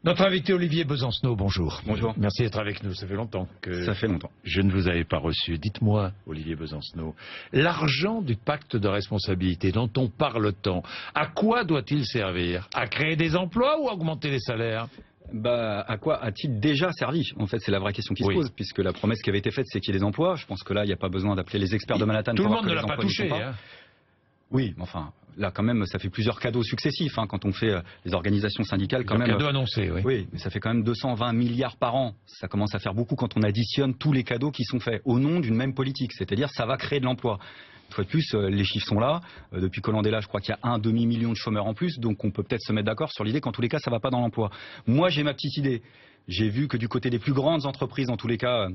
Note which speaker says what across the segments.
Speaker 1: Notre invité Olivier Besancenot, bonjour.
Speaker 2: Bonjour.
Speaker 1: Merci d'être avec nous, ça fait longtemps que...
Speaker 2: Ça fait longtemps.
Speaker 1: Je ne vous avais pas reçu. Dites-moi, Olivier Besancenot, l'argent du pacte de responsabilité dont on parle tant, à quoi doit-il servir? À créer des emplois ou à augmenter les salaires?
Speaker 2: À quoi a-t-il déjà servi? En fait, c'est la vraie question qui se pose, puisque la promesse qui avait été faite, c'est qu'il y ait des emplois. Je pense que là, il n'y a pas besoin d'appeler les experts de Manhattan
Speaker 1: Tout
Speaker 2: pour
Speaker 1: le
Speaker 2: voir
Speaker 1: monde
Speaker 2: que
Speaker 1: ne
Speaker 2: les
Speaker 1: l'a pas
Speaker 2: emplois n'y sont
Speaker 1: touché.
Speaker 2: pas.
Speaker 1: Hein.
Speaker 2: Oui, mais enfin, là, quand même, ça fait plusieurs cadeaux successifs. Quand on fait les organisations syndicales, quand même.
Speaker 1: Cadeaux annoncés, oui.
Speaker 2: Oui, mais ça fait quand même 220 milliards par an. Ça commence à faire beaucoup quand on additionne tous les cadeaux qui sont faits au nom d'une même politique. C'est-à-dire, ça va créer de l'emploi. Une fois de plus, les chiffres sont là. Depuis Hollande est là, je crois qu'il y a un demi-million de chômeurs en plus. Donc on peut peut-être se mettre d'accord sur l'idée qu'en tous les cas, ça ne va pas dans l'emploi. Moi, j'ai ma petite idée. J'ai vu que du côté des plus grandes entreprises, en tous les cas,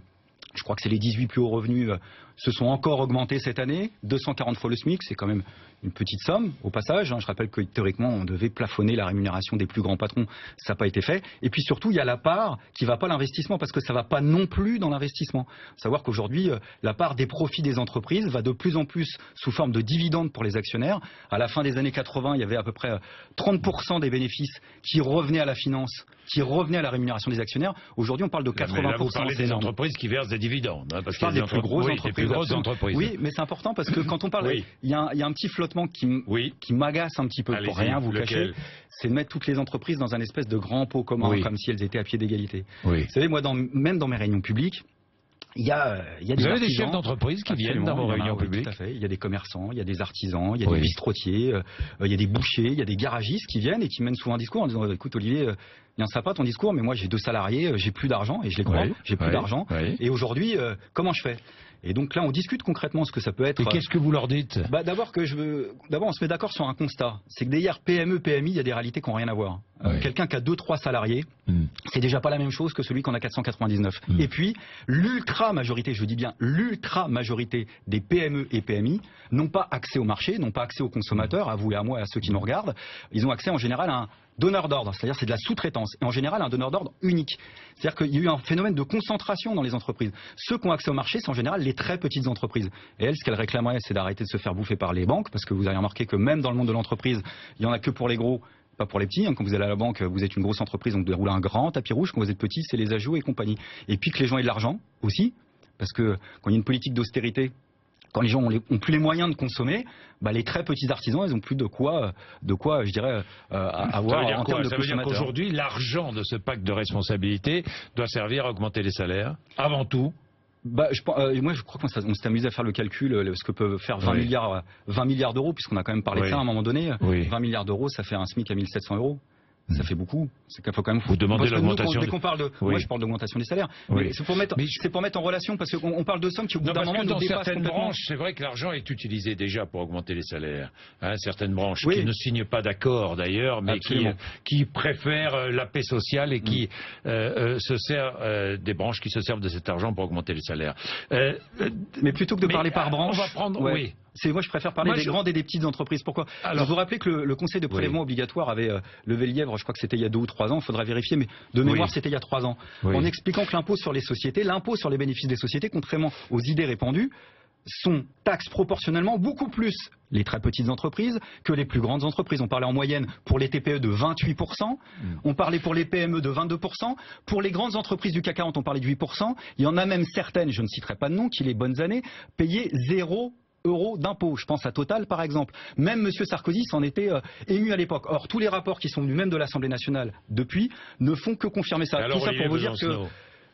Speaker 2: je crois que c'est les 18 plus hauts revenus, se sont encore augmentés cette année. 240 fois le SMIC, c'est quand même une petite somme, au passage. Je rappelle que théoriquement, on devait plafonner la rémunération des plus grands patrons. Ça n'a pas été fait. Et puis surtout, il y a la part qui ne va pas à l'investissement, parce que ça ne va pas non plus dans l'investissement. Savoir qu'aujourd'hui, la part des profits des entreprises va de plus en plus sous forme de dividendes pour les actionnaires. À la fin des années 80, il y avait à peu près 30% des bénéfices qui revenaient à la finance, qui revenaient à la rémunération des actionnaires. Aujourd'hui, on parle de 80%.
Speaker 1: Mais là, vous parlez des entreprises qui versent des dividendes. Parce
Speaker 2: je parle des plus grosses entreprises.
Speaker 1: Des plus grosses entreprises.
Speaker 2: Oui, mais c'est important parce que quand on parle, il y a un petit flottement qui m'agace un petit peu, pour rien vous cacher, c'est de mettre toutes les entreprises dans un espèce de grand pot commun, comme si elles étaient à pied d'égalité. Vous savez, moi, même dans mes réunions publiques, il y a des
Speaker 1: Vous avez des chefs d'entreprise qui viennent dans vos réunions publiques?
Speaker 2: Tout à fait. Il y a des commerçants, il y a des artisans, il y a des bistrotiers, il y a des bouchers, il y a des garagistes qui viennent et qui mènent souvent un discours en disant écoute Olivier, bien sympa ton discours, mais moi j'ai 2 salariés, j'ai plus d'argent, et je les crois, j'ai plus d'argent. Et aujourd'hui, comment je fais? Et donc là, on discute concrètement ce que ça peut être.
Speaker 1: Et qu'est-ce que vous leur dites?
Speaker 2: D'abord, on se met d'accord sur un constat. C'est que derrière PME, PMI, il y a des réalités qui n'ont rien à voir. Quelqu'un qui a 2-3 salariés, c'est déjà pas la même chose que celui qui en a 499. Et puis, l'ultra-majorité, je dis bien l'ultra-majorité des PME et PMI n'ont pas accès au marché, n'ont pas accès aux consommateurs, à vous et à moi et à ceux qui nous regardent. Ils ont accès en général à un donneur d'ordre, c'est-à-dire c'est de la sous-traitance, et en général un donneur d'ordre unique. C'est-à-dire qu'il y a eu un phénomène de concentration dans les entreprises. Ceux qui ont accès au marché, c'est en général les très petites entreprises. Et elles, ce qu'elles réclameraient, c'est d'arrêter de se faire bouffer par les banques, parce que vous avez remarqué que même dans le monde de l'entreprise, il n'y en a que pour les gros, pas pour les petits. Quand vous allez à la banque, vous êtes une grosse entreprise, donc vous déroulez un grand tapis rouge. Quand vous êtes petit, c'est les agios et compagnie. Et puis que les gens aient de l'argent aussi, parce que quand il y a une politique d'austérité, quand les gens ont plus les moyens de consommer, les très petits artisans, ils n'ont plus de quoi, je dirais, avoir en termes de consommateurs.
Speaker 1: Ça veut dire qu'aujourd'hui, l'argent de ce pacte de responsabilité doit servir à augmenter les salaires, avant tout.
Speaker 2: Moi, je crois qu'on s'est amusé à faire le calcul, ce que peut faire 20 milliards d'euros, puisqu'on a quand même parlé de ça à un moment donné. 20 milliards d'euros, ça fait un SMIC à 1700 euros. Ça fait beaucoup. C'est qu'il faut quand même.
Speaker 1: Vous demandez l'augmentation.
Speaker 2: Dès qu'on parle de, moi je parle d'augmentation des salaires. Mais c'est pour mettre en relation, parce qu'on parle de sommes qui au bout d'un moment nous dépassent
Speaker 1: certaines
Speaker 2: complètement.
Speaker 1: branches, c'est vrai que l'argent est utilisé déjà pour augmenter les salaires. Certaines branches qui ne signent pas d'accord d'ailleurs, mais qui préfèrent la paix sociale et qui se servent des branches qui se servent de cet argent pour augmenter les salaires.
Speaker 2: Mais plutôt que de parler par branche,
Speaker 1: on va prendre.
Speaker 2: Moi, je préfère parler des grandes et des petites entreprises. Pourquoi? Alors, vous vous rappelez que le Conseil de prélèvement obligatoire avait levé le lièvre, je crois que c'était il y a 2 ou 3 ans, il faudra vérifier, mais de mémoire, c'était il y a 3 ans, en expliquant que l'impôt sur les sociétés, l'impôt sur les bénéfices des sociétés, contrairement aux idées répandues, taxe proportionnellement beaucoup plus les très petites entreprises que les plus grandes entreprises. On parlait en moyenne pour les TPE de 28%, on parlait pour les PME de 22%, pour les grandes entreprises du CAC 40, on parlait de 8%, il y en a même certaines, je ne citerai pas de nom, qui les bonnes années payaient 0 euros d'impôts. Je pense à Total par exemple. Même M. Sarkozy s'en était ému à l'époque. Or, tous les rapports qui sont venus même de l'Assemblée nationale depuis ne font que confirmer ça.
Speaker 1: Alors,
Speaker 2: tout ça pour vous dire que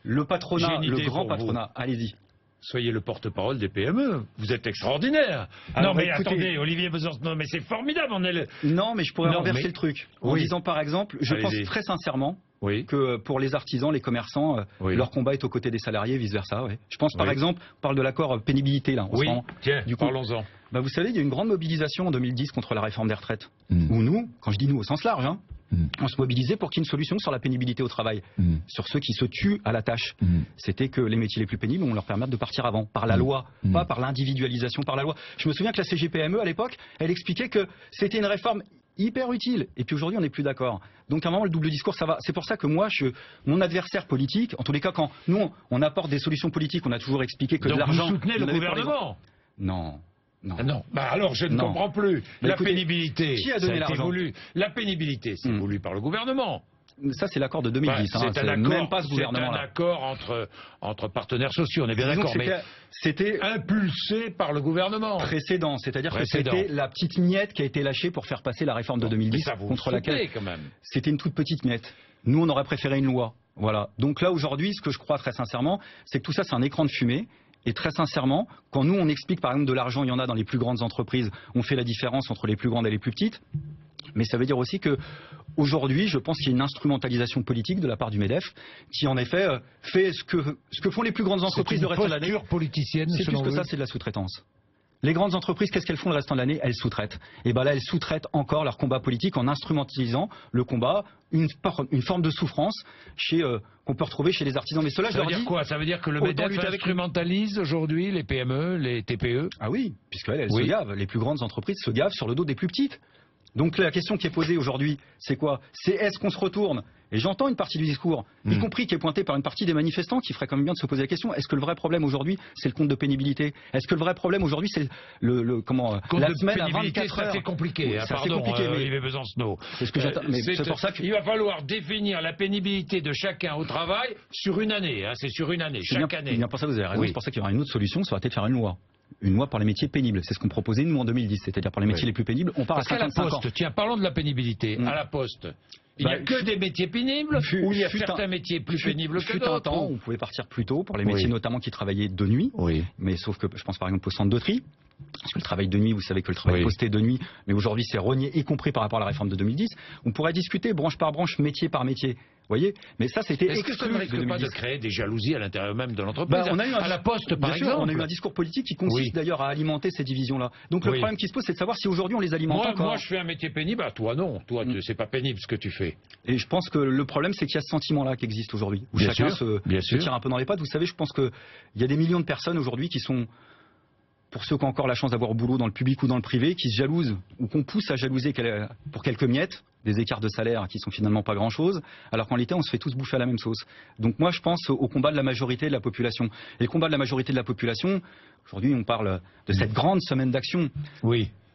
Speaker 2: le patronat, le grand patronat, allez-y.
Speaker 1: Soyez le porte-parole des PME. Vous êtes extraordinaire.
Speaker 2: Alors,
Speaker 1: non mais écoutez, attendez, Olivier Besancenot, mais c'est formidable.
Speaker 2: Non, mais je pourrais renverser le truc. En disant par exemple, je pense très sincèrement que pour les artisans, les commerçants, leur combat est aux côtés des salariés, vice-versa. Je pense par exemple, on parle de l'accord pénibilité là.
Speaker 1: Tiens, parlons-en.
Speaker 2: Vous savez, il y a eu une grande mobilisation en 2010 contre la réforme des retraites. Où nous, quand je dis nous au sens large, on se mobilisait pour qu'il y ait une solution sur la pénibilité au travail, sur ceux qui se tuent à la tâche. C'était que les métiers les plus pénibles, on leur permette de partir avant, par la loi, pas par l'individualisation, par la loi. Je me souviens que la CGPME, à l'époque, elle expliquait que c'était une réforme hyper utile. Et puis aujourd'hui, on n'est plus d'accord. Donc à un moment, le double discours, ça va. C'est pour ça que moi, mon adversaire politique, en tous les cas, quand nous, on apporte des solutions politiques, on a toujours expliqué que de l'argent...
Speaker 1: Donc vous soutenez le gouvernement?
Speaker 2: Non. Non.
Speaker 1: Non. Alors je ne comprends plus. La pénibilité,
Speaker 2: qui a donné l'argent?
Speaker 1: La pénibilité, c'est voulu par le gouvernement.
Speaker 2: Ça, c'est l'accord de 2010.
Speaker 1: C'est même pas ce gouvernement-là. C'est un accord entre partenaires sociaux, on est bien d'accord, mais c'était impulsé par le gouvernement
Speaker 2: précédent. C'est-à-dire que c'était la petite miette qui a été lâchée pour faire passer la réforme de 2010, contre laquelle c'était une toute petite miette. Nous, on aurait préféré une loi. Voilà. Donc là, aujourd'hui, ce que je crois très sincèrement, c'est que tout ça, c'est un écran de fumée. Et très sincèrement, quand nous, on explique par exemple de l'argent, il y en a dans les plus grandes entreprises, on fait la différence entre les plus grandes et les plus petites. Mais ça veut dire aussi que aujourd'hui, je pense qu'il y a une instrumentalisation politique de la part du MEDEF qui, en effet, fait ce que font les plus grandes entreprises le reste de l'année.
Speaker 1: C'est une posture politicienne,
Speaker 2: c'est plus que ça, c'est de la sous-traitance. Les grandes entreprises, qu'est-ce qu'elles font le restant de l'année? Elles sous-traitent. Et bien là, elles sous-traitent encore leur combat politique en instrumentalisant le combat, une forme de souffrance qu'on peut retrouver chez les artisans. Mais cela,
Speaker 1: ça veut dire quoi? Ça veut dire que le MEDEF instrumentalise aujourd'hui les PME, les TPE?
Speaker 2: Ah oui, puisqu'elles se gavent. Les plus grandes entreprises se gavent sur le dos des plus petites. Donc la question qui est posée aujourd'hui, c'est quoi? C'est est-ce qu'on se retourne? Et j'entends une partie du discours, y compris qui est pointée par une partie des manifestants, qui ferait quand même bien de se poser la question, est-ce que le vrai problème aujourd'hui, c'est le compte de pénibilité? Est-ce que le vrai problème aujourd'hui, c'est la semaine à 24 heures?
Speaker 1: C'est compliqué, oui, pardon, Olivier Besancenot.
Speaker 2: C'est ce que j'attends. Mais c'est pour ça
Speaker 1: il va falloir définir la pénibilité de chacun au travail sur une année. C'est sur une année, chaque année.
Speaker 2: Bien pour ça, vous avez raison. C'est pour ça qu'il y aura une autre solution, ça va être de faire une loi. Une loi pour les métiers pénibles. C'est ce qu'on proposait nous en 2010, c'est-à-dire pour les métiers les plus pénibles. On part à 55 ans.
Speaker 1: Tiens, parlons de la pénibilité. À la Poste, il n'y a que des métiers pénibles ou il y a certains métiers plus pénibles que d'autres?
Speaker 2: Un temps, on pouvait partir plus tôt pour les métiers notamment qui travaillaient de nuit. Mais sauf que je pense par exemple au centre de tri. Parce que le travail de nuit, vous savez que le travail posté de nuit, mais aujourd'hui c'est renié, y compris par rapport à la réforme de 2010. On pourrait discuter branche par branche, métier par métier. Vous voyez? Mais ça, c'était exclu.
Speaker 1: Est-ce que ça ne risque pas de créer des jalousies à l'intérieur même de l'entreprise? À la Poste, par exemple.
Speaker 2: On a eu un discours politique qui consiste d'ailleurs à alimenter ces divisions-là. Donc le problème qui se pose, c'est de savoir si aujourd'hui on les alimente encore.
Speaker 1: Moi, je fais un métier pénible, toi non. Toi, c'est pas pénible ce que tu fais.
Speaker 2: Et je pense que le problème, c'est qu'il y a ce sentiment-là qui existe aujourd'hui, où chacun se tire un peu dans les pattes. Vous savez, je pense qu'il y a des millions de personnes aujourd'hui qui sont, pour ceux qui ont encore la chance d'avoir boulot dans le public ou dans le privé, qui se jalousent ou qu'on pousse à jalouser pour quelques miettes, des écarts de salaire qui sont finalement pas grand-chose, alors qu'en réalité on se fait tous bouffer à la même sauce. Donc moi je pense au combat de la majorité de la population. Et le combat de la majorité de la population, aujourd'hui on parle de cette grande semaine d'action,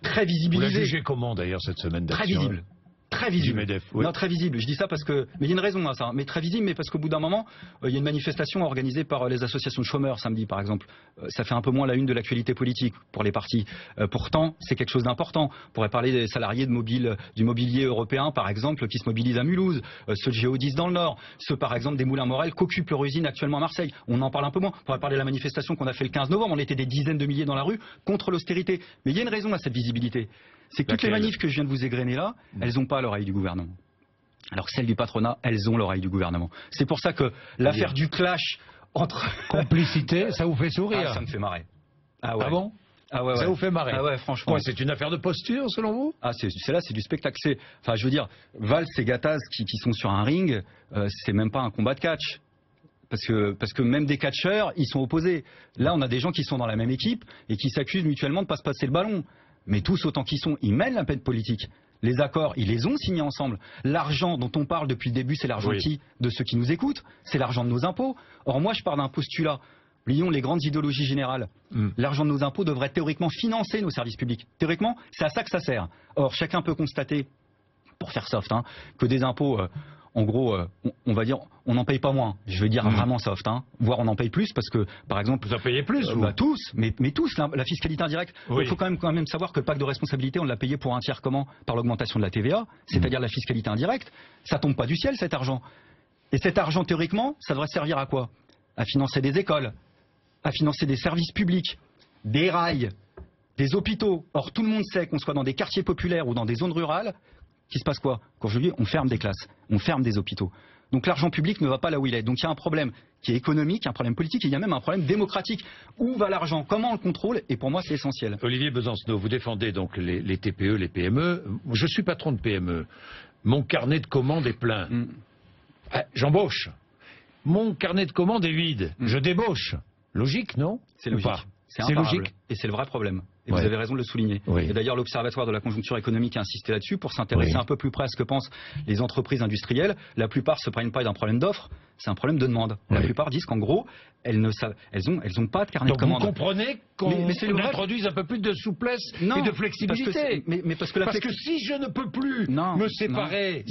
Speaker 2: très visibilisée.
Speaker 1: Vous la jugez comment d'ailleurs cette semaine d'action?
Speaker 2: Très visible. Très visible.
Speaker 1: MEDEF,
Speaker 2: non, très visible. Je dis ça parce que, mais il y a une raison à ça. Mais très visible, mais parce qu'au bout d'un moment, il y a une manifestation organisée par les associations de chômeurs samedi, par exemple. Ça fait un peu moins la une de l'actualité politique pour les partis. Pourtant, c'est quelque chose d'important. On pourrait parler des salariés du mobilier européen, par exemple, qui se mobilisent à Mulhouse, ceux de Géodis dans le Nord, ceux, par exemple, des Moulins Morel qu'occupe leur usine actuellement à Marseille. On en parle un peu moins. On pourrait parler de la manifestation qu'on a fait le 15 novembre. On était des dizaines de milliers dans la rue contre l'austérité. Mais il y a une raison à cette visibilité. C'est que toutes les manifs que je viens de vous égrener là, elles n'ont pas l'oreille du gouvernement. Alors que celles du patronat, elles ont l'oreille du gouvernement. C'est pour ça que l'affaire du clash entre...
Speaker 1: Complicité, ça vous fait sourire?
Speaker 2: Ça me fait marrer.
Speaker 1: Ah bon? Ça vous fait marrer?
Speaker 2: Ah ouais, franchement.
Speaker 1: C'est une affaire de posture, selon vous?
Speaker 2: Celle-là, c'est du spectacle. Enfin, je veux dire, Valls et Gattaz qui sont sur un ring, c'est même pas un combat de catch. Parce que même des catcheurs, ils sont opposés. Là, on a des gens qui sont dans la même équipe et qui s'accusent mutuellement de ne pas se passer le ballon. Mais tous autant qu'ils sont, ils mènent la peine politique. Les accords, ils les ont signés ensemble. L'argent dont on parle depuis le début, c'est l'argent de ceux qui nous écoutent. C'est l'argent de nos impôts. Or, moi, je pars d'un postulat. Lions les grandes idéologies générales. L'argent de nos impôts devrait théoriquement financer nos services publics. Théoriquement, c'est à ça que ça sert. Or, chacun peut constater, pour faire soft, que des impôts... en gros, on va dire, on n'en paye pas moins. Je veux dire vraiment soft, voire on en paye plus parce que, par exemple,
Speaker 1: vous en payez plus
Speaker 2: tous, mais tous, la fiscalité indirecte. Il faut quand même savoir que le pacte de responsabilité, on l'a payé pour un tiers comment? Par l'augmentation de la TVA, c'est-à-dire la fiscalité indirecte. Ça tombe pas du ciel cet argent. Et cet argent théoriquement, ça devrait servir à quoi? À financer des écoles, à financer des services publics, des rails, des hôpitaux. Or tout le monde sait qu'on soit dans des quartiers populaires ou dans des zones rurales. Qu'il se passe quoi? Quand je dis on ferme des classes, on ferme des hôpitaux. Donc l'argent public ne va pas là où il est. Donc il y a un problème qui est économique, un problème politique, et il y a même un problème démocratique. Où va l'argent? Comment on le contrôle? Et pour moi, c'est essentiel.
Speaker 1: Olivier Besancenot, vous défendez donc les TPE, les PME. Je suis patron de PME. Mon carnet de commandes est plein. J'embauche. Mon carnet de commandes est vide. Je débauche. Logique, non?
Speaker 2: C'est logique. C'est logique. Et c'est le vrai problème. Et vous avez raison de le souligner.
Speaker 1: Oui.
Speaker 2: Et d'ailleurs, l'Observatoire de la conjoncture économique a insisté là-dessus pour s'intéresser un peu plus près à ce que pensent les entreprises industrielles. La plupart se plaignent pas d'un problème d'offre, c'est un problème de demande. La plupart disent qu'en gros, elles ont pas de carnet de commande.
Speaker 1: Donc vous comprenez qu'on introduise un peu plus de souplesse et de flexibilité. Parce que si je ne peux plus me séparer,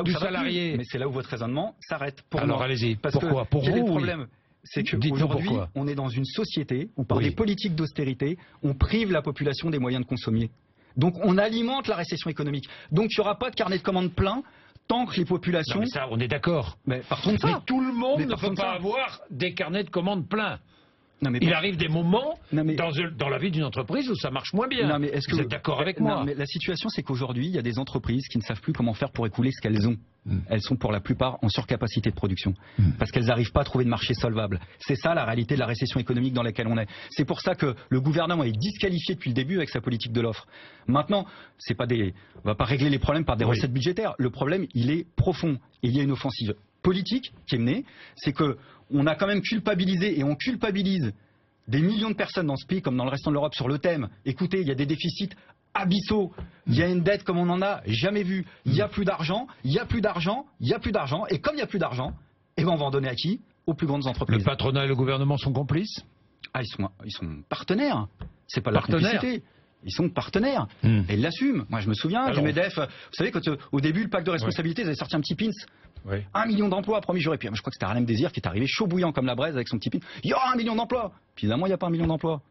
Speaker 1: du salarié...
Speaker 2: Mais c'est là où votre raisonnement s'arrête.
Speaker 1: Alors allez-y, pourquoi? Pour vous,
Speaker 2: le problème, c'est qu'aujourd'hui, on est dans une société où par des politiques d'austérité, on prive la population des moyens de consommer. Donc on alimente la récession économique. Donc il n'y aura pas de carnet de commande plein tant que les populations...
Speaker 1: Non, mais ça, on est d'accord.
Speaker 2: Mais partons de ça.
Speaker 1: Mais tout le monde ne peut pas avoir des carnets de commandes pleins. Il arrive des moments dans la vie d'une entreprise où ça marche moins bien. Vous êtes d'accord avec moi?
Speaker 2: Mais la situation, c'est qu'aujourd'hui, il y a des entreprises qui ne savent plus comment faire pour écouler ce qu'elles ont. Elles sont pour la plupart en surcapacité de production. Parce qu'elles n'arrivent pas à trouver de marché solvable. C'est ça la réalité de la récession économique dans laquelle on est. C'est pour ça que le gouvernement est disqualifié depuis le début avec sa politique de l'offre. Maintenant, on ne va pas régler les problèmes par des recettes budgétaires. Le problème, il est profond. Et il y a une offensive politique qui est menée. C'est qu'on a quand même culpabilisé et on culpabilise des millions de personnes dans ce pays comme dans le restant de l'Europe sur le thème. Écoutez, il y a des déficits abyssaux, il y a une dette comme on n'en a jamais vu, il n'y a plus d'argent, il n'y a plus d'argent, il n'y a plus d'argent, et comme il n'y a plus d'argent, on va en donner à qui? Aux plus grandes entreprises.
Speaker 1: Le patronat et le gouvernement sont complices?
Speaker 2: Ils sont partenaires, c'est pas la complicité. Ils sont partenaires, et ils l'assument. Moi je me souviens du MEDEF, vous savez quand au début le pacte de responsabilité, ils avaient sorti un petit pins. 1 million d'emplois, premier jour. Et puis je crois que c'était Harlem Désir qui est arrivé chaud bouillant comme la braise avec son petit pin. Il y aura 1 million d'emplois. Puis évidemment, il n'y a pas 1 million d'emplois.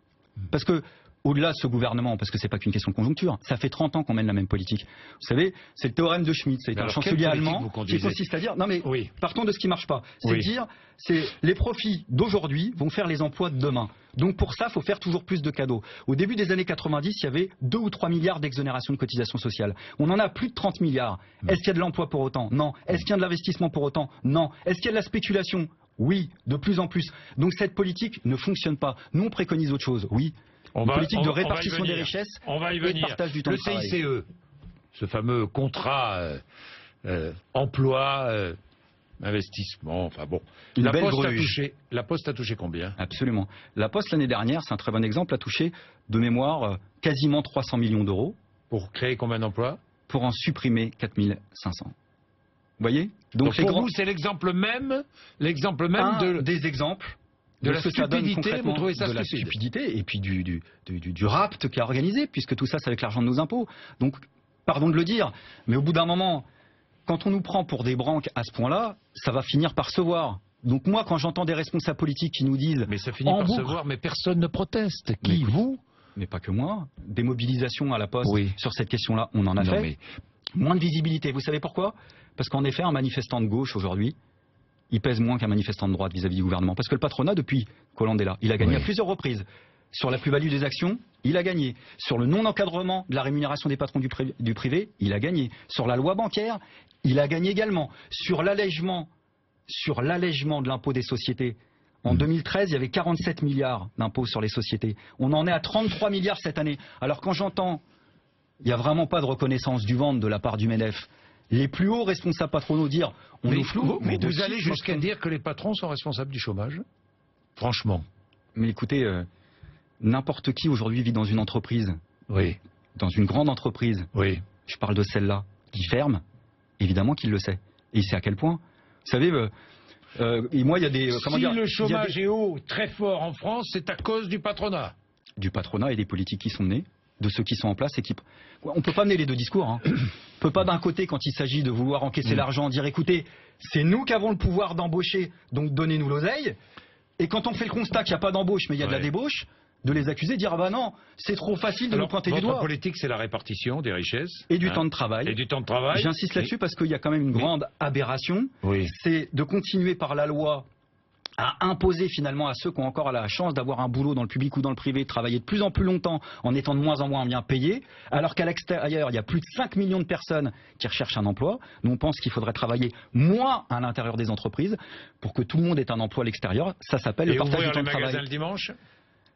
Speaker 2: Parce que, au-delà de ce gouvernement, parce que c'est pas qu'une question de conjoncture, ça fait 30 ans qu'on mène la même politique. Vous savez, c'est le théorème de Schmitt, c'est un chancelier allemand qui consiste à dire, non mais partons de ce qui marche pas. C'est dire, les profits d'aujourd'hui vont faire les emplois de demain. Donc pour ça, il faut faire toujours plus de cadeaux. Au début des années 90, il y avait 2 ou 3 milliards d'exonération de cotisations sociales. On en a plus de 30 milliards. Est-ce qu'il y a de l'emploi pour autant? Non. Est-ce qu'il y a de l'investissement pour autant? Non. Est-ce qu'il y a de la spéculation? Oui, de plus en plus. Donc cette politique ne fonctionne pas. Nous, on préconise autre chose, oui. Une politique de répartition des richesses et de partage du temps de travail.
Speaker 1: Le CICE, ce fameux contrat emploi... investissement, enfin bon. La Poste a touché combien?
Speaker 2: Absolument. La Poste l'année dernière, c'est un très bon exemple, a touché de mémoire quasiment 300 millions d'euros.
Speaker 1: Pour créer combien d'emplois?
Speaker 2: Pour en supprimer 4500. Vous voyez?
Speaker 1: Donc pour vous, c'est l'exemple même
Speaker 2: des exemples
Speaker 1: de la stupidité, vous trouvez ça
Speaker 2: stupide? De la stupidité et puis du rapt qui a organisé, puisque tout ça, c'est avec l'argent de nos impôts. Donc, pardon de le dire, mais au bout d'un moment... Quand on nous prend pour des branques à ce point-là, ça va finir par se voir. Donc moi, quand j'entends des responsables politiques qui nous disent...
Speaker 1: Mais ça finit par se voir, mais personne ne proteste. Qui, vous?
Speaker 2: Mais pas que moi. Des mobilisations à la Poste sur cette question-là, on en a fait. Mais... Moins de visibilité. Vous savez pourquoi? Parce qu'en effet, un manifestant de gauche aujourd'hui, il pèse moins qu'un manifestant de droite vis-à-vis du gouvernement. Parce que le patronat, depuis qu'Hollande est là, il a gagné à plusieurs reprises. Sur la plus-value des actions, il a gagné. Sur le non-encadrement de la rémunération des patrons du privé, il a gagné. Sur la loi bancaire, il a gagné également. Sur l'allègement de l'impôt des sociétés, en 2013, il y avait 47 milliards d'impôts sur les sociétés. On en est à 33 milliards cette année. Alors quand j'entends, il n'y a vraiment pas de reconnaissance du ventre de la part du MEDEF. Les plus hauts responsables patronaux dire on nous floue.
Speaker 1: Mais vous allez jusqu'à dire que les patrons sont responsables du chômage? Franchement.
Speaker 2: Mais écoutez... N'importe qui aujourd'hui vit dans une entreprise, dans une grande entreprise, je parle de celle-là, qui ferme, évidemment qu'il le sait. Et il sait à quel point. Vous savez, et moi il y a des...
Speaker 1: le chômage est haut, très fort en France, c'est à cause du patronat.
Speaker 2: Du patronat et des politiques qui sont menées, de ceux qui sont en place et qui... On ne peut pas mener les deux discours. On ne peut pas d'un côté, quand il s'agit de vouloir encaisser l'argent, dire écoutez, c'est nous qui avons le pouvoir d'embaucher, donc donnez-nous l'oseille. Et quand on fait le constat qu'il n'y a pas d'embauche, mais il y a de la débauche, de les accuser, dire ah bah non, c'est trop facile de nous pointer du doigt.
Speaker 1: Votre politique, c'est la répartition des richesses
Speaker 2: et du temps de travail.
Speaker 1: Et du temps de travail.
Speaker 2: J'insiste là-dessus parce qu'il y a quand même une grande aberration. C'est de continuer par la loi à imposer finalement à ceux qui ont encore la chance d'avoir un boulot dans le public ou dans le privé, de travailler de plus en plus longtemps en étant de moins en moins bien payés, alors qu'à l'extérieur, il y a plus de 5 millions de personnes qui recherchent un emploi. Nous, on pense qu'il faudrait travailler moins à l'intérieur des entreprises pour que tout le monde ait un emploi à l'extérieur. Ça s'appelle le partage du temps de travail.
Speaker 1: Et ouvrir les magasins le dimanche?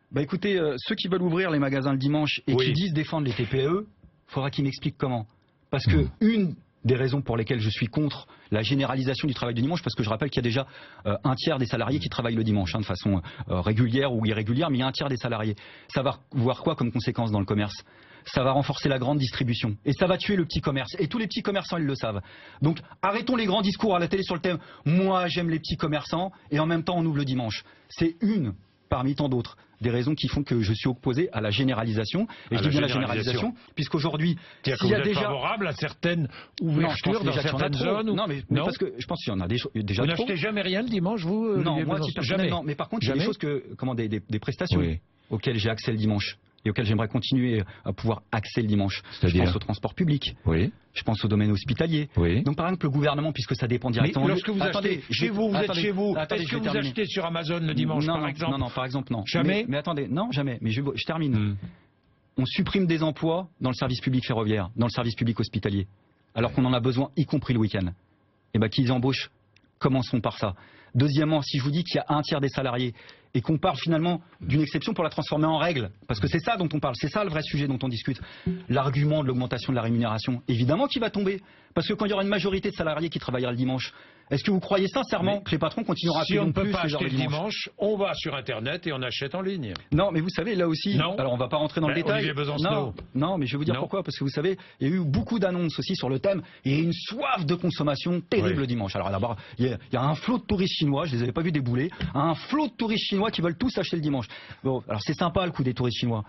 Speaker 2: Bah écoutez, ceux qui veulent ouvrir les magasins le dimanche et qui disent défendre les TPE, il faudra qu'ils m'expliquent comment. Parce que une des raisons pour lesquelles je suis contre la généralisation du travail du dimanche, parce que je rappelle qu'il y a déjà un tiers des salariés qui travaillent le dimanche, de façon régulière ou irrégulière, mais il y a un tiers des salariés. Ça va voir quoi comme conséquence dans le commerce? Ça va renforcer la grande distribution. Et ça va tuer le petit commerce. Et tous les petits commerçants, ils le savent. Donc arrêtons les grands discours à la télé sur le thème « Moi, j'aime les petits commerçants » et en même temps, on ouvre le dimanche. C'est une parmi tant d'autres des raisons qui font que je suis opposé à la généralisation. Et je dis bien la généralisation, puisqu'aujourd'hui,
Speaker 1: s'il y a déjà favorable à certaines ouvertures dans certaines zones.
Speaker 2: Non, mais parce que je pense qu'il y en a déjà trop.
Speaker 1: Vous n'achetez jamais rien le dimanche, vous?
Speaker 2: Non, moi, personnellement. Mais par contre, il y a des choses des prestations auxquelles j'ai accès le dimanche et auxquelles j'aimerais continuer à pouvoir accéder le dimanche. Je pense au transport public.
Speaker 1: Oui.
Speaker 2: Je pense au domaine hospitalier.
Speaker 1: Oui.
Speaker 2: Donc par exemple le gouvernement, puisque ça dépend directement.
Speaker 1: Mais lorsque vous achetez chez vous, vous êtes chez vous. Est-ce que vous achetez sur Amazon le dimanche, par exemple?
Speaker 2: Non, par exemple non.
Speaker 1: Jamais.
Speaker 2: Mais attendez, non, jamais. Mais je termine. On supprime des emplois dans le service public ferroviaire, dans le service public hospitalier, alors qu'on en a besoin, y compris le week-end. Et ben qu'ils embauchent. Commençons par ça. Deuxièmement, si je vous dis qu'il y a un tiers des salariés et qu'on parle finalement d'une exception pour la transformer en règle, parce que c'est ça dont on parle, c'est ça le vrai sujet dont on discute, l'argument de l'augmentation de la rémunération, évidemment qu'il va tomber, parce que quand il y aura une majorité de salariés qui travaillera le dimanche, est-ce que vous croyez sincèrement que les patrons continueront à payer plus les heures de dimanche?
Speaker 1: Si on ne peut pas acheter le dimanche, on va sur Internet et on achète en ligne.
Speaker 2: Non, mais vous savez, là aussi, alors on ne va pas rentrer dans le détail. Non, mais je vais vous dire pourquoi, parce que vous savez, il y a eu beaucoup d'annonces aussi sur le thème, et il y a une soif de consommation terrible le dimanche. Alors d'abord, il y a un flot de touristes chinois, je ne les avais pas vus débouler, un flot de touristes chinois qui veulent tous acheter le dimanche. Bon, alors c'est sympa le coup des touristes chinois,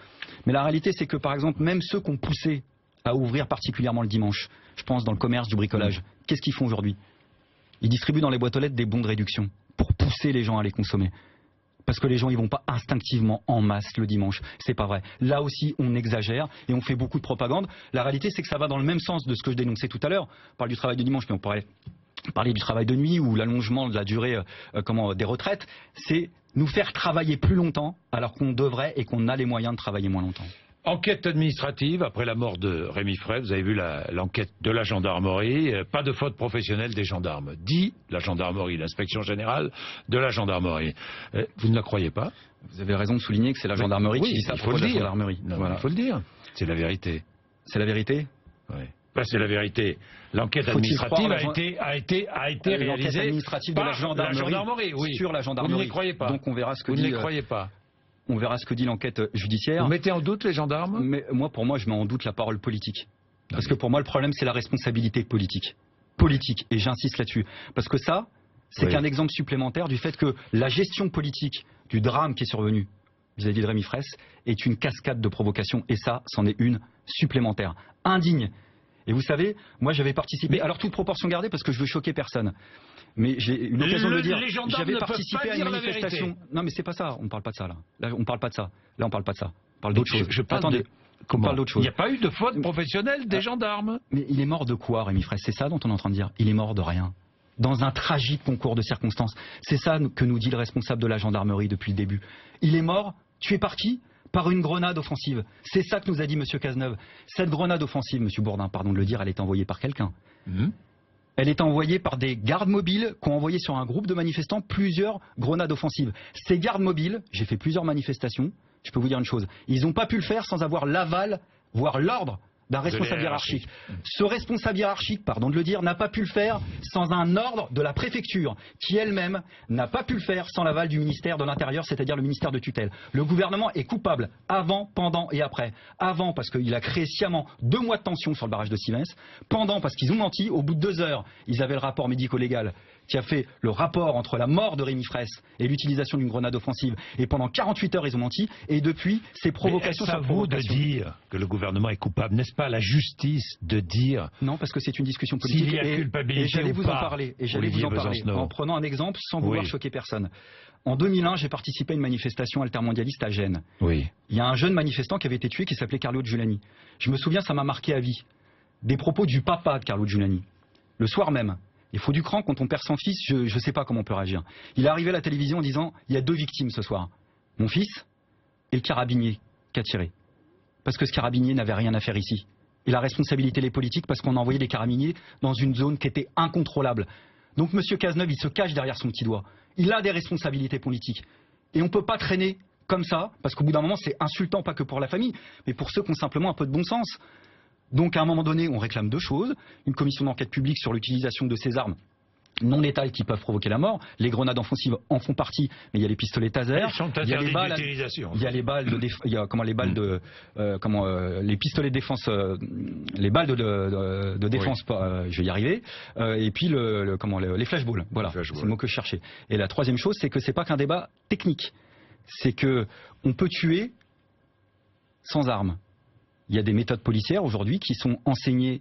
Speaker 2: mais la réalité c'est que par exemple, même ceux qui ont poussé à ouvrir particulièrement le dimanche, je pense dans le commerce du bricolage, qu'est-ce qu'ils font aujourd'hui? Ils distribuent dans les boîtes aux lettres des bons de réduction pour pousser les gens à les consommer. Parce que les gens, ils vont pas instinctivement en masse le dimanche. C'est pas vrai. Là aussi, on exagère et on fait beaucoup de propagande. La réalité, c'est que ça va dans le même sens de ce que je dénonçais tout à l'heure. On parle du travail du dimanche, mais on pourrait parler du travail de nuit ou l'allongement de la durée des retraites. C'est nous faire travailler plus longtemps alors qu'on devrait et qu'on a les moyens de travailler moins longtemps.
Speaker 1: Enquête administrative, après la mort de Rémi Fraisse, vous avez vu l'enquête de la gendarmerie, pas de faute professionnelle des gendarmes, dit la gendarmerie, l'inspection générale de la gendarmerie. Vous ne la croyez pas?
Speaker 2: Vous avez raison de souligner que c'est la gendarmerie qui dit ça,
Speaker 1: il faut le dire.
Speaker 2: Voilà.
Speaker 1: Il faut le dire, c'est la vérité.
Speaker 2: C'est la vérité?
Speaker 1: Oui. C'est la vérité. L'enquête administrative a été réalisée
Speaker 2: administrative
Speaker 1: par
Speaker 2: de la gendarmerie sur la gendarmerie.
Speaker 1: Vous ne les croyez pas.
Speaker 2: Donc on verra ce que
Speaker 1: vous ne les croyez pas.
Speaker 2: On verra ce que dit l'enquête judiciaire.
Speaker 1: Vous mettez en doute les gendarmes?
Speaker 2: Mais pour moi, je mets en doute la parole politique. Parce que pour moi, le problème, c'est la responsabilité politique. Politique, et j'insiste là-dessus. Parce que ça, c'est qu'un exemple supplémentaire du fait que la gestion politique du drame qui est survenu vis-à-vis de Rémi Fraisse est une cascade de provocations. Et ça, c'en est une supplémentaire. Indigne. Et vous savez, moi j'avais participé, alors toute proportion gardée parce que je veux choquer personne, mais j'ai une occasion de le dire, j'avais participé à une manifestation. Non mais c'est pas ça, on ne parle pas de ça là. Là on parle pas de ça. Là on parle pas de ça. On parle d'autre chose. Attendez, on parle d'autre chose.
Speaker 1: Il n'y a pas eu de faute professionnelle des gendarmes.
Speaker 2: Mais il est mort de quoi, Rémi Fraisse? C'est ça dont on est en train de dire. Il est mort de rien. Dans un tragique concours de circonstances. C'est ça que nous dit le responsable de la gendarmerie depuis le début. Il est mort, tué par qui? Par une grenade offensive. C'est ça que nous a dit M. Cazeneuve. Cette grenade offensive, M. Bourdin, pardon de le dire, elle est envoyée par quelqu'un. Elle est envoyée par des gardes mobiles qui ont envoyé sur un groupe de manifestants plusieurs grenades offensives. Ces gardes mobiles, j'ai fait plusieurs manifestations, je peux vous dire une chose, ils n'ont pas pu le faire sans avoir l'aval, voire l'ordre d'un responsable hiérarchique. Ce responsable hiérarchique, pardon de le dire, n'a pas pu le faire sans un ordre de la préfecture, qui elle-même n'a pas pu le faire sans l'aval du ministère de l'Intérieur, c'est-à-dire le ministère de tutelle. Le gouvernement est coupable avant, pendant et après. Avant parce qu'il a créé sciemment 2 mois de tension sur le barrage de Sivens. Pendant parce qu'ils ont menti. Au bout de 2 heures, ils avaient le rapport médico-légal qui a fait le rapport entre la mort de Rémi Fraisse et l'utilisation d'une grenade offensive. Et pendant 48 heures, ils ont menti. Et depuis, ces provocations sur provocation.
Speaker 1: Est-ce à vous de dire que le gouvernement est coupable? N'est-ce pas à la justice de dire?
Speaker 2: Non, parce que c'est une discussion politique.
Speaker 1: S'il y a culpabilité
Speaker 2: et j'allais vous en parler. Et j'allais vous en parler en prenant un exemple sans vouloir choquer personne. En 2001, j'ai participé à une manifestation altermondialiste à Gênes.
Speaker 1: Oui.
Speaker 2: Il y a un jeune manifestant qui avait été tué qui s'appelait Carlo Giuliani. Je me souviens, ça m'a marqué à vie. Des propos du papa de Carlo Giuliani. Le soir même. Il faut du cran quand on perd son fils, je ne sais pas comment on peut réagir. Il est arrivé à la télévision en disant « Il y a 2 victimes ce soir. Mon fils et le carabinier qui a tiré. Parce que ce carabinier n'avait rien à faire ici. Et la responsabilité les politiques parce qu'on a envoyé des carabiniers dans une zone qui était incontrôlable. Donc M. Cazeneuve, il se cache derrière son petit doigt. Il a des responsabilités politiques. Et on ne peut pas traîner comme ça, parce qu'au bout d'un moment, c'est insultant, pas que pour la famille, mais pour ceux qui ont simplement un peu de bon sens. Donc à un moment donné, on réclame deux choses. Une commission d'enquête publique sur l'utilisation de ces armes non létales qui peuvent provoquer la mort. Les grenades offensives en font partie, mais il y a les pistolets taser, il y a les balles, les pistolets de défense, les balles de défense, je vais y arriver, et puis les flashballs. Voilà, c'est le mot que je cherchais. Et la troisième chose, c'est que c'est pas qu'un débat technique, c'est que on peut tuer sans armes. Il y a des méthodes policières aujourd'hui qui sont enseignées,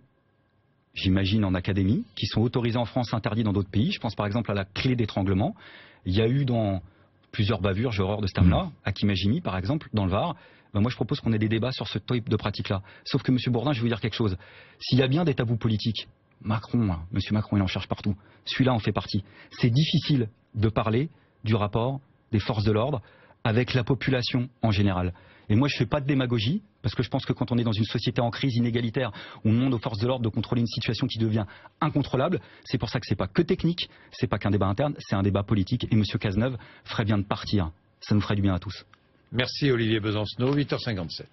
Speaker 2: j'imagine, en académie, qui sont autorisées en France, interdites dans d'autres pays. Je pense par exemple à la clé d'étranglement. Il y a eu dans plusieurs bavures, j'ai horreur de ce terme-là, à Kimagimi par exemple, dans le Var. Ben moi je propose qu'on ait des débats sur ce type de pratique-là. Sauf que M. Bourdin, je vais vous dire quelque chose. S'il y a bien des tabous politiques, Macron, M. Macron, il en cherche partout. Celui-là en fait partie. C'est difficile de parler du rapport des forces de l'ordre avec la population en général. Et moi, je ne fais pas de démagogie, parce que je pense que quand on est dans une société en crise inégalitaire, on demande aux forces de l'ordre de contrôler une situation qui devient incontrôlable. C'est pour ça que ce n'est pas que technique, ce n'est pas qu'un débat interne, c'est un débat politique. Et M. Cazeneuve ferait bien de partir. Ça nous ferait du bien à tous.
Speaker 1: Merci Olivier Besancenot, 8h57.